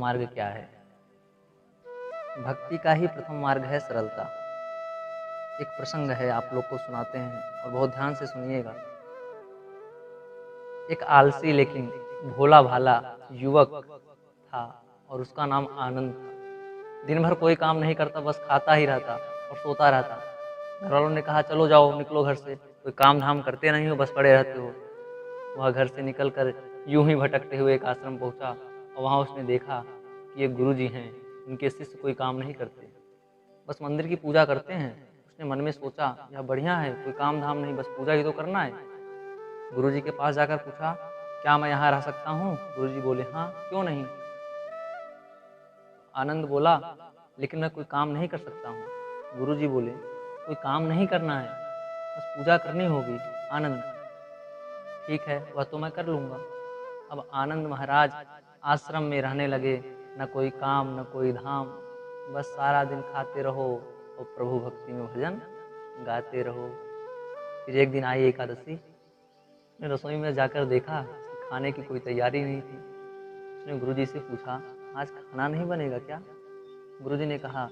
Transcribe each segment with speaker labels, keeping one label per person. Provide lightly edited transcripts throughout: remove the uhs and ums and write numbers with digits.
Speaker 1: मार्ग क्या है? भक्ति का ही प्रथम मार्ग है सरलता। एक प्रसंग है, आप लोग को सुनाते हैं और बहुत ध्यान से सुनिएगा। एक आलसी लेकिन भोला भाला युवक था और उसका नाम आनंद था। दिन भर कोई काम नहीं करता, बस खाता ही रहता और सोता रहता। घर वालों ने कहा चलो जाओ, निकलो घर से, कोई काम धाम करते नहीं हो, बस पड़े रहते हो। वह घर से निकलकर यूं ही भटकते हुए एक आश्रम पहुंचा और वहां उसने देखा कि एक गुरुजी हैं, उनके शिष्य कोई काम नहीं करते, बस मंदिर की पूजा करते हैं। उसने मन में सोचा यह बढ़िया है, कोई काम धाम नहीं, बस पूजा ही तो करना है। गुरुजी के पास जाकर पूछा क्या मैं यहाँ रह सकता हूँ? गुरुजी बोले हाँ, क्यों नहीं। आनंद बोला लेकिन मैं कोई काम नहीं कर सकता हूँ। गुरुजी बोले कोई काम नहीं करना है, बस पूजा करनी होगी। आनंद ठीक है, वह तो मैं कर लूँगा। अब आनंद महाराज आश्रम में रहने लगे, न कोई काम न कोई धाम, बस सारा दिन खाते रहो और प्रभु भक्ति में भजन गाते रहो। फिर एक दिन आई एकादशी। उसने रसोई में जाकर देखा कि खाने की कोई तैयारी नहीं थी। उसने गुरुजी से पूछा आज खाना नहीं बनेगा क्या? गुरुजी ने कहा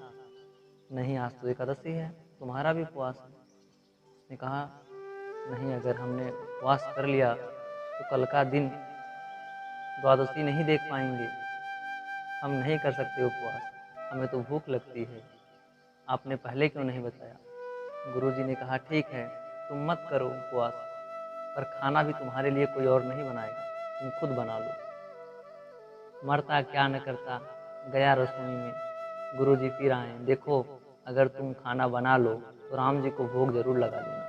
Speaker 1: नहीं, आज तो एकादशी है, तुम्हारा भी उपवास है। उसने कहा नहीं, अगर हमने उपवास कर लिया तो कल का दिन द्वादशी नहीं देख पाएंगे, हम नहीं कर सकते उपवास, हमें तो भूख लगती है, आपने पहले क्यों नहीं बताया? गुरुजी ने कहा ठीक है, तुम मत करो उपवास, पर खाना भी तुम्हारे लिए कोई और नहीं बनाएगा, तुम खुद बना लो। मरता क्या न करता, गया रसोई में। गुरुजी फिर आए, देखो अगर तुम खाना बना लो तो राम जी को भोग जरूर लगा देना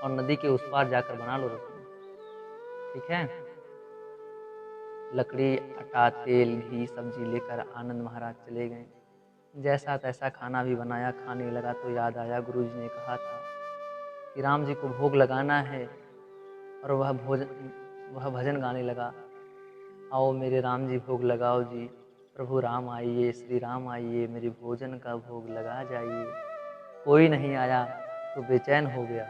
Speaker 1: और नदी के उस पार जाकर बना लो रसोई, ठीक है? लकड़ी, आटा, तेल, घी, सब्जी लेकर आनंद महाराज चले गए। जैसा तैसा खाना भी बनाया, खाने लगा तो याद आया गुरुजी ने कहा था कि राम जी को भोग लगाना है, और वह भजन गाने लगा, आओ मेरे राम जी भोग लगाओ जी, प्रभु राम आइए, श्री राम आइए, मेरे भोजन का भोग लगा जाइए। कोई नहीं आया तो बेचैन हो गया,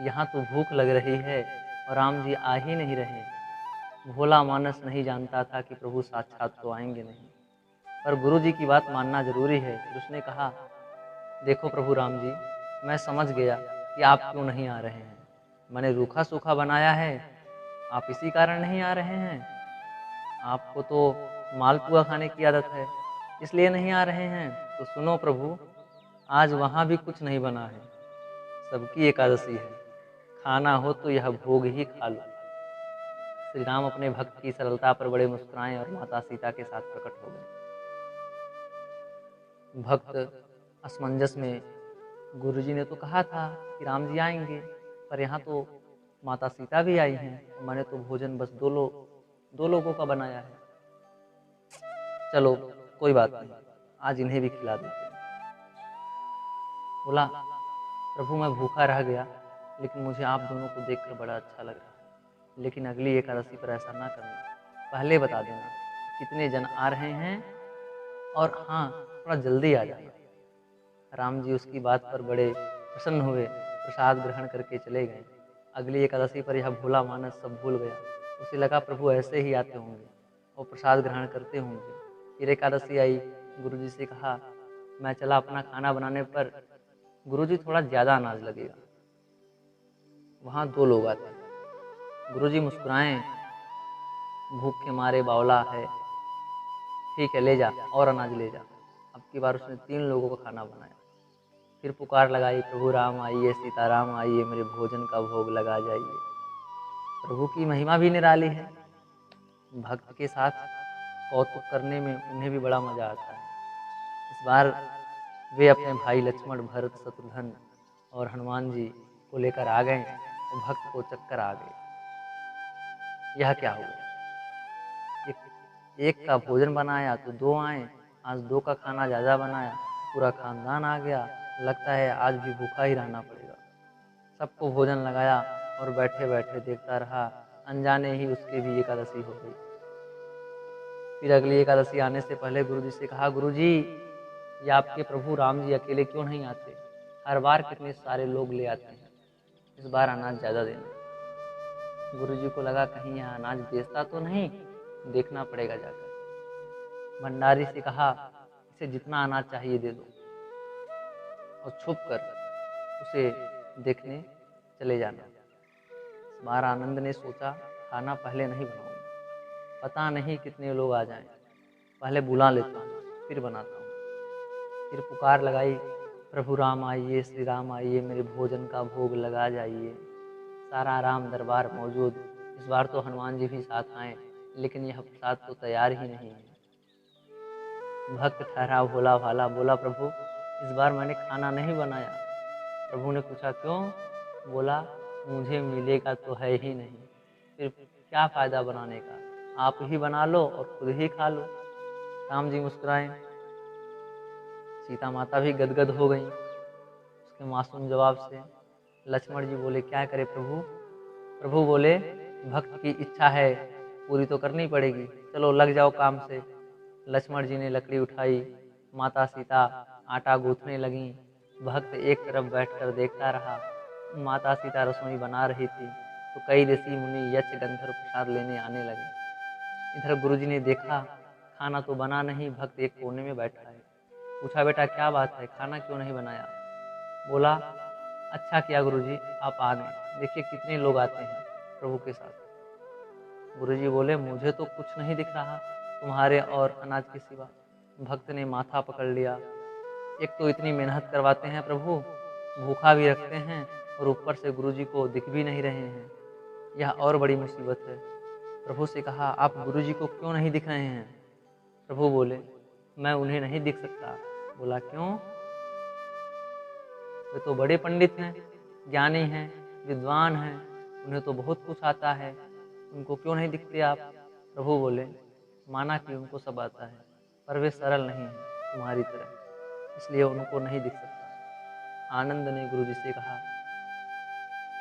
Speaker 1: यहाँ तो भूख लग रही है और राम जी आ ही नहीं रहे। भोला मानस नहीं जानता था कि प्रभु साक्षात तो आएंगे नहीं, पर गुरु जी की बात मानना जरूरी है। फिर उसने कहा देखो प्रभु राम जी, मैं समझ गया कि आप क्यों नहीं आ रहे हैं। मैंने रूखा सूखा बनाया है, आप इसी कारण नहीं आ रहे हैं। आपको तो मालपुआ खाने की आदत है, इसलिए नहीं आ रहे हैं। तो सुनो प्रभु, आज वहाँ भी कुछ नहीं बना है, सबकी एकादशी है, खाना हो तो यह भोग ही खा लो। श्री राम अपने भक्त की सरलता पर बड़े मुस्कुराए और माता सीता के साथ प्रकट हो गए। भक्त असमंजस में, गुरुजी ने तो कहा था कि राम जी आएंगे, पर यहाँ तो माता सीता भी आई हैं, मैंने तो भोजन बस दो लोगों का बनाया है। चलो कोई बात नहीं, आज इन्हें भी खिला देते हैं। बोला प्रभु मैं भूखा रह गया, लेकिन मुझे आप दोनों को देखकर बड़ा अच्छा लग रहा है, लेकिन अगली एकादशी पर ऐसा ना करना, पहले बता देना कितने जन आ रहे हैं, और हाँ थोड़ा जल्दी आ जाना। राम जी उसकी बात पर बड़े प्रसन्न हुए, प्रसाद ग्रहण करके चले गए। अगली एकादशी पर यह भोला मानस सब भूल गया। उसे लगा प्रभु ऐसे ही आते होंगे और प्रसाद ग्रहण करते होंगे। फिर एकादशी आई, गुरुजी से कहा मैं चला अपना खाना बनाने पर। गुरुजी थोड़ा ज़्यादा अनाज लगेगा। वहाँ 2 लोग आते। गुरुजी मुस्कुराए, भूख के मारे बावला है, ठीक है ले जा और अनाज ले जा। अब की बार उसने 3 लोगों का खाना बनाया। फिर पुकार लगाई, प्रभु राम आइए, सीताराम आइए, मेरे भोजन का भोग लगा जाइए। प्रभु की महिमा भी निराली है। भक्त के साथ कौतुक करने में उन्हें भी बड़ा मजा आता है। इस बार वे अपने भाई लक्ष्मण, भरत, शत्रुघ्न और हनुमान जी को लेकर आ गए और भक्त को चक्कर आ गए। यह क्या हुआ? एक का भोजन बनाया तो 2 आए, आज 2 का खाना ज़्यादा बनाया, पूरा खानदान आ गया। लगता है आज भी भूखा ही रहना पड़ेगा। सबको भोजन लगाया और बैठे बैठे देखता रहा, अनजाने ही उसके भी एकादशी हो गई। फिर अगली एकादशी आने से पहले गुरुजी से कहा, गुरुजी ये आपके प्रभु राम जी अकेले क्यों नहीं आते? हर बार कितने सारे लोग ले आते हैं, इस बार अनाज ज़्यादा देना। गुरुजी को लगा कहीं यहाँ अनाज बेचता तो नहीं, देखना पड़ेगा जाकर। भंडारी से कहा, इसे जितना अनाज चाहिए दे दो, और छुप कर उसे देखने चले जाना। इस बार आनंद ने सोचा, खाना पहले नहीं बनाऊंगा, पता नहीं कितने लोग आ जाएं, पहले बुला लेता हूँ, फिर बनाता हूँ। फिर पुकार लगाई, प्रभु राम आइए, श्री राम आइए, मेरे भोजन का भोग लगा जाइए। सारा राम दरबार मौजूद। इस बार तो हनुमान जी भी साथ आए, लेकिन यह प्रसाद तो तैयार ही नहीं है। भक्त ठहरा भोला भाला, बोला, प्रभु इस बार मैंने खाना नहीं बनाया। प्रभु ने पूछा, क्यों? बोला, मुझे मिलेगा तो है ही नहीं, फिर क्या फ़ायदा बनाने का, आप ही बना लो और खुद ही खा लो। राम जी मुस्कुराए, सीता माता भी गदगद हो गई उसके मासूम जवाब से। लक्ष्मण जी बोले, क्या करे प्रभु? प्रभु बोले, भक्त की इच्छा है, पूरी तो करनी पड़ेगी, चलो लग जाओ काम से। लक्ष्मण जी ने लकड़ी उठाई, माता सीता आटा गूंथने लगीं। भक्त एक तरफ बैठकर देखता रहा। माता सीता रसोई बना रही थी तो कई ऋषि मुनि यक्ष गंधर्व प्रसाद लेने आने लगे। इधर गुरुजी ने देखा, खाना तो बना नहीं, भक्त एक कोने में बैठा है। पूछा, बेटा क्या बात है, खाना क्यों नहीं बनाया? बोला, अच्छा किया गुरुजी आप आ गए, देखिए कितने लोग आते हैं प्रभु के साथ। गुरुजी बोले, मुझे तो कुछ नहीं दिख रहा तुम्हारे और अनाज के सिवा। भक्त ने माथा पकड़ लिया, एक तो इतनी मेहनत करवाते हैं प्रभु, भूखा भी रखते हैं, और ऊपर से गुरुजी को दिख भी नहीं रहे हैं, यह और बड़ी मुसीबत है। प्रभु से कहा, आप गुरुजी को क्यों नहीं दिख रहे हैं? प्रभु बोले, मैं उन्हें नहीं दिख सकता। बोला, क्यों? वे तो बड़े पंडित हैं, ज्ञानी हैं, विद्वान हैं, उन्हें तो बहुत कुछ आता है, उनको क्यों नहीं दिखते आप? प्रभु बोले, माना कि उनको सब आता है, पर वे सरल नहीं हैं तुम्हारी तरह, इसलिए उनको नहीं दिख सकता। आनंद ने गुरुजी से कहा,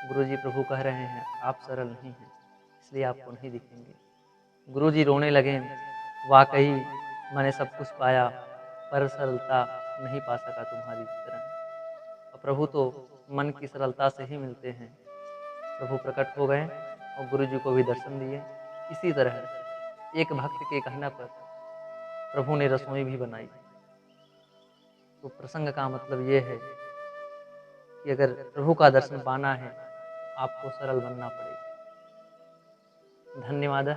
Speaker 1: गुरुजी प्रभु कह रहे हैं आप सरल नहीं हैं, इसलिए आपको नहीं दिखेंगे। गुरुजी रोने लगे, वाकई मैंने सब कुछ पाया, पर सरलता नहीं पा सका तुम्हारी तरह। और प्रभु तो मन की सरलता से ही मिलते हैं। प्रभु प्रकट हो गए और गुरुजी को भी दर्शन दिए। इसी तरह एक भक्त के कहने पर प्रभु ने रसोई भी बनाई। तो प्रसंग का मतलब ये है कि अगर प्रभु का दर्शन पाना है, आपको सरल बनना पड़ेगा। धन्यवाद।